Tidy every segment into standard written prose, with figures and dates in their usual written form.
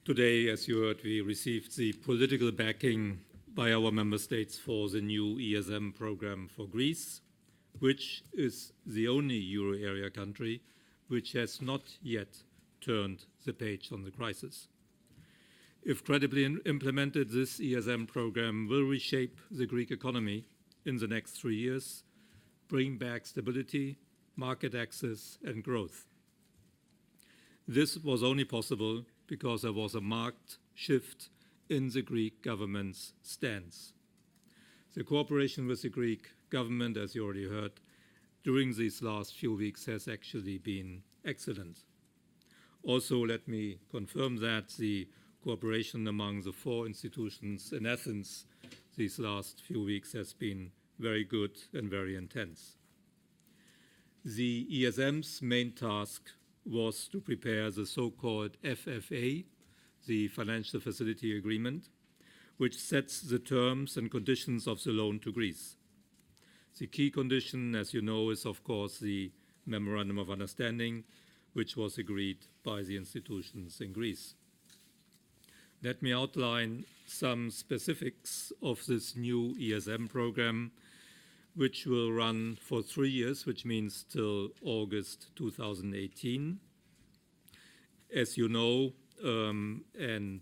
Today, as you heard, we received the political backing by our member states for the new ESM program for Greece, which is the only euro area country which has not yet turned the page on the crisis. If credibly implemented, this ESM program will reshape the Greek economy in the next 3 years, bring back stability, market access, and growth. This was only possible because there was a marked shift in the Greek government's stance. The cooperation with the Greek government, as you already heard, during these last few weeks has actually been excellent. Also, let me confirm that the cooperation among the 4 institutions in Athens these last few weeks has been very good and very intense. The ESM's main task was to prepare the so-called FFA, the Financial Facility Agreement, which sets the terms and conditions of the loan to Greece. The key condition, as you know, is of course the Memorandum of Understanding, which was agreed by the institutions in Greece. Let me outline some specifics of this new ESM program, which will run for 3 years, which means till August 2018. As you know, and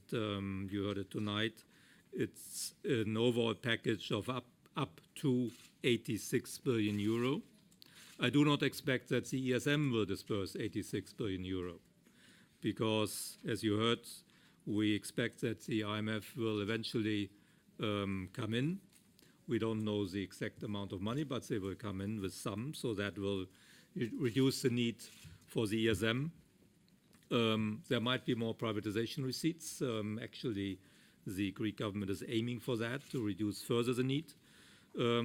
you heard it tonight, it's an overall package of up to 86 billion euro. I do not expect that the ESM will disperse 86 billion euro because, as you heard, we expect that the IMF will eventually come in. We don't know the exact amount of money, but they will come in with some, so that will reduce the need for the ESM. There might be more privatization receipts. Actually, the Greek government is aiming for that to reduce further the need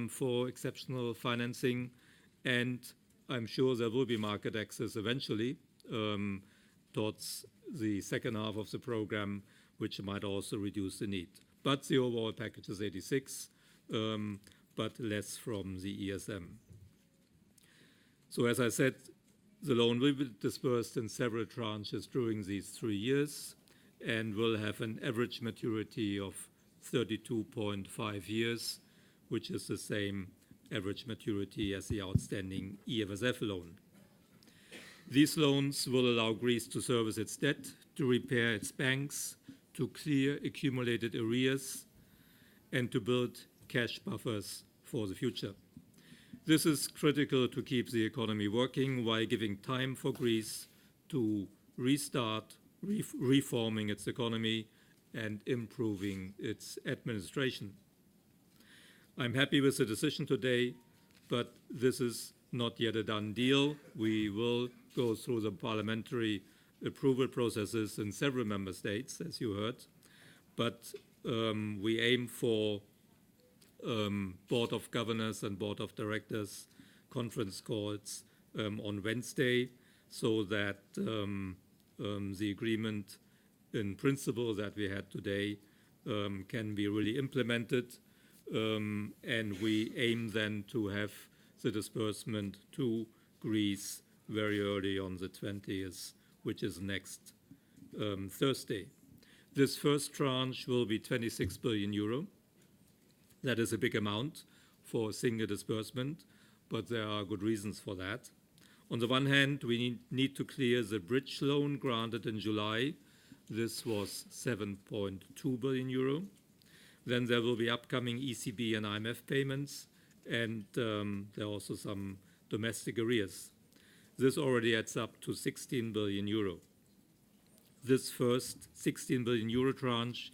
for exceptional financing. And I'm sure there will be market access eventually towards the second half of the program, which might also reduce the need. But the overall package is 86, but less from the ESM. So as I said, the loan will be dispersed in several tranches during these 3 years and will have an average maturity of 32.5 years, which is the same average maturity as the outstanding EFSF loan. These loans will allow Greece to service its debt, to repair its banks, to clear accumulated arrears, and to build cash buffers for the future. This is critical to keep the economy working while giving time for Greece to restart reforming its economy and improving its administration. I'm happy with the decision today, but this is not yet a done deal. We will go through the parliamentary approval processes in several member states, as you heard, but we aim for Board of Governors and Board of Directors conference calls on Wednesday, so that the agreement in principle that we had today can be really implemented, and we aim then to have the disbursement to Greece very early on the 20th, which is next Thursday. This first tranche will be 26 billion euro. That is a big amount for a single disbursement, but there are good reasons for that. On the one hand, we need to clear the bridge loan granted in July. This was 7.2 billion euro. Then there will be upcoming ECB and IMF payments, and there are also some domestic arrears. This already adds up to 16 billion euro. This first 16 billion euro tranche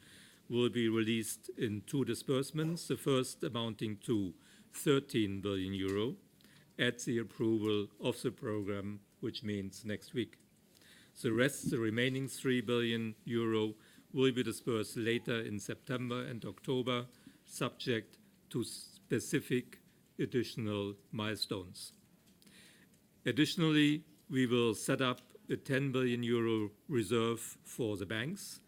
will be released in 2 disbursements, the first amounting to 13 billion euro at the approval of the program, which means next week. The rest, the remaining 3 billion euro, will be dispersed later in September and October, subject to specific additional milestones. Additionally, we will set up a 10 billion euro reserve for the banks,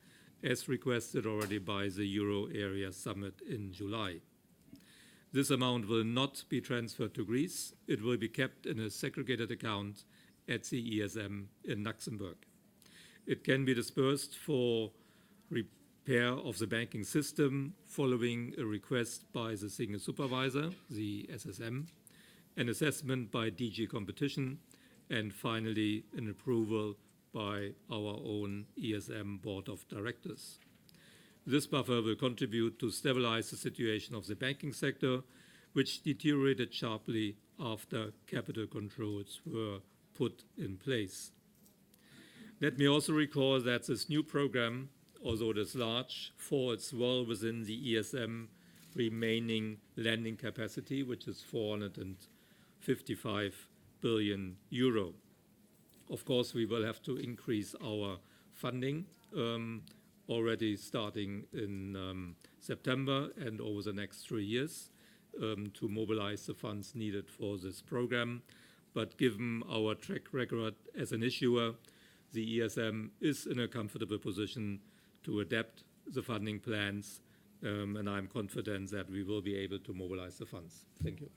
as requested already by the Euro Area Summit in July. This amount will not be transferred to Greece. It will be kept in a segregated account at the ESM in Luxembourg. It can be dispersed for repair of the banking system following a request by the single supervisor, the SSM, an assessment by DG Competition, and finally an approval by our own ESM Board of Directors. This buffer will contribute to stabilize the situation of the banking sector, which deteriorated sharply after capital controls were put in place. Let me also recall that this new program, although it is large, falls well within the ESM remaining lending capacity, which is 455 billion euro. Of course, we will have to increase our funding already starting in September and over the next 3 years to mobilize the funds needed for this program. But given our track record as an issuer, the ESM is in a comfortable position to adapt the funding plans, and I'm confident that we will be able to mobilize the funds. Thank you.